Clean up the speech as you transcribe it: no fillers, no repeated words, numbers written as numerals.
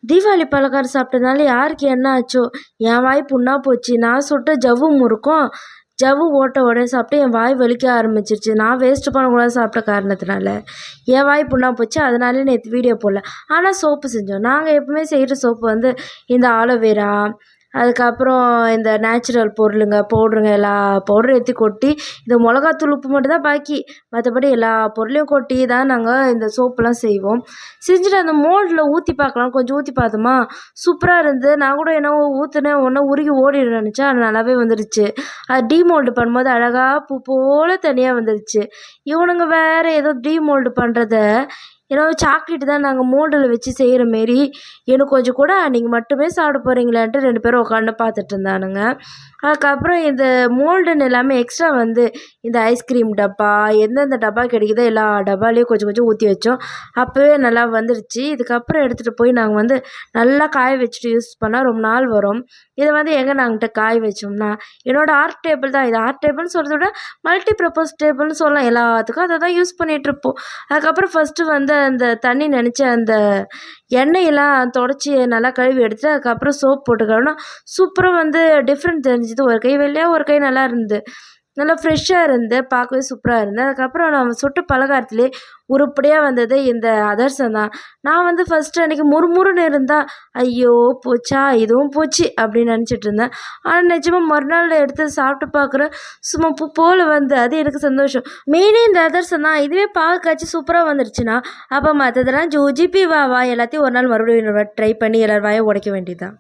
தீபாவளி பலகாரம் சாப்பிட்டதுனால யாருக்கு என்ன ஆச்சோ, என் வாய் புண்ணா போச்சு. நான் சுட்ட ஜவ்வு முறுக்கும், ஜவ்வு ஓட்ட உடனே சாப்பிட்டு என் வாய் வலிக்க ஆரம்பிச்சிருச்சு. நான் வேஸ்ட் பண்ணக்கூடாது சாப்பிட்ட காரணத்தினால என் வாய் புண்ணா போச்சு. அதனால நேற்று வீடியோ போடல. ஆனால் சோப்பு செஞ்சோம். நாங்கள் எப்பவுமே செய்கிற சோப்பு வந்து இந்த ஆலோவேரா, அதுக்கப்புறம் இந்த நேச்சுரல் பொருளுங்க, பவுட்ருங்க, எல்லா பவுடரும் ஏற்றி கொட்டி, இந்த மிளகாத்தூள் உப்பு மட்டும் தான் பாக்கி. மற்றபடி எல்லா பொருளையும் கொட்டி தான் நாங்கள் இந்த சோப்புலாம் செய்வோம். செஞ்சுட்டு அந்த மோல்டில் ஊற்றி பார்க்கலாம், கொஞ்சம் ஊற்றி பார்த்தோமா, சூப்பராக இருந்து. நான் கூட என்னவோ ஊற்றுனேன், ஒன்றா உருகி ஓடிடும் நினச்சேன். அது நல்லாவே வந்துருச்சு. அது டீமோல்டு பண்ணும்போது அழகாக பூ போல் தனியாக வந்துருச்சு. இவனுங்க வேறு ஏதோ டீமோல்டு பண்ணுறத ஏன்னா சாக்லேட்டு தான் நாங்கள் மோல்டில் வச்சு செய்கிற மாரி, எனக்கு கொஞ்சம் கூட நீங்கள் மட்டுமே சாப்பிட போகிறீங்களான்ட்டு 2 பேரும் உட்காந்து பார்த்துட்டு இருந்தானுங்க. அதுக்கப்புறம் இந்த மோல்டுன்னு எல்லாமே எக்ஸ்ட்ரா வந்து இந்த ஐஸ்கிரீம் டப்பா, எந்தெந்த டப்பா கிடைக்குதோ எல்லா டப்பாலையும் கொஞ்சம் கொஞ்சம் ஊற்றி வச்சோம். அப்போவே நல்லா வந்துருச்சு. இதுக்கப்புறம் எடுத்துகிட்டு போய் நாங்கள் வந்து நல்லா காய வச்சுட்டு யூஸ் பண்ணால் ரொம்ப நாள் வரும். இதை வந்து எங்கே நாங்கள்கிட்ட காய வச்சோம்னா, என்னோடய ஆர்ட் டேபிள் தான் இது. ஆர்ட் டேபிள்னு சொல்கிறத விட மல்டி பர்பஸ் டேபிள்னு சொல்லலாம். எல்லாத்துக்கும் அதை தான் யூஸ் பண்ணிகிட்ருப்போம். அதுக்கப்புறம் ஃபஸ்ட்டு வந்து அந்த தண்ணி நனைச்ச அந்த எண்ணெயெல்லாம் தொடச்சி நல்லா கழுவி எடுத்துட்டு, அதுக்கப்புறம் சோப் போட்டு கழுவினா சூப்பராக வந்து டிஃப்ரெண்ட் தெரிஞ்சுது. ஒரு கை வெள்ளையாக, ஒரு கை நல்லா இருந்து, நல்லா ஃப்ரெஷ்ஷாக இருந்து, பார்க்கவே சூப்பராக இருந்தது. அதுக்கப்புறம் நம்ம சுட்டு பலகாரத்துலேயே உருப்படியாக வந்தது இந்த அதிரசம் தான். நான் வந்து ஃபஸ்ட்டு அன்றைக்கி முறுமுறுன்னு இருந்தால், ஐயோ போச்சா, இதுவும் போச்சு அப்படின்னு நினச்சிட்டு இருந்தேன். ஆனால் நிஜமாக மறுநாள் எடுத்து சாப்பிட்டு பார்க்குறேன், சும்மா பூ போல் வந்து அது எனக்கு சந்தோஷம். மெயினே இந்த அதிரசம் தான். இதுவே பாகுக்காய்ச்சி சூப்பராக வந்துருச்சுன்னா, அப்போ மற்றதெல்லாம் ஜூஜிபி வா வா எல்லாத்தையும் ஒரு நாள் மறுபடியும் ட்ரை பண்ணி எல்லார் வாயை உடைக்க வேண்டியதுதான்.